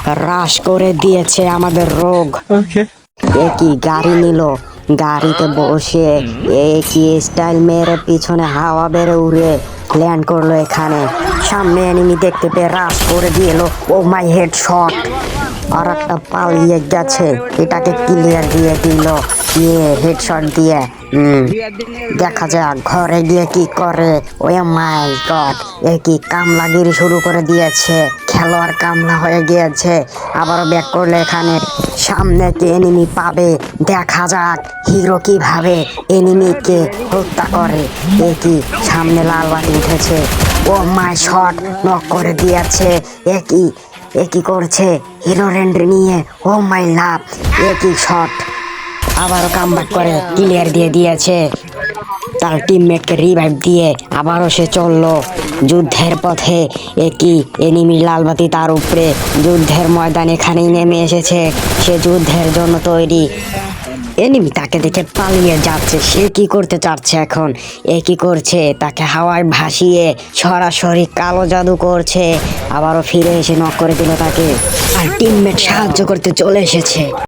হ্রাস করে দিয়েছে আমাদের রোগ। একই গাড়ি নিল, গাড়িতে বসে একই স্টাইল মেরে পিছনে হাওয়া বেড়ে উড়ে ল্যান্ড করলো এখানে। সামনে এনিমি দেখতে পেয়ে হ্রাস করে দিল। ও মাই হেড শট। আর একটা পালিয়ে গেছে, এটাকে ক্লিয়ার দিয়ে দিল হেডশট দিয়ে। দেখা যাক ঘরে গিয়ে কি করে। ও মাই গড, একই কামলাগিরি শুরু করে দিয়েছে, খেলোয়াড় কামলা হয়ে গিয়েছে। আবারও ব্যাক করলে এখানে সামনে কে এনিমি পাবে, দেখা যাক হিরো কিভাবে এনিমিকে হত্যা করে। একই সামনে লাল বাতি উঠেছে। ও মাই শট, নক করে দিয়েছে। একই করছে হিরো রেন্ড নিয়ে। ও মাই লাভ, একই শট আবারও কামব্যাক করে ক্লিয়ার দিয়ে দিয়েছে। তার টিমমেটকে রিভাইভ দিয়ে আবারও সে চললো যুদ্ধের পথে। একই এনিমি লালবাতি তার উপরে, যুদ্ধের ময়দান এখানেই নেমে এসেছে। সে যুদ্ধের জন্য তৈরি। এনিমি তাকে দেখে পালিয়ে যাচ্ছে। সে কি করতে চাচ্ছে এখন? কি করছে, তাকে হাওয়ায় ভাসিয়ে সরাসরি কালো জাদু করছে। আবারও ফিরে এসে নক করে দিল তাকে, আর টিমমেট সাহায্য করতে চলে এসেছে।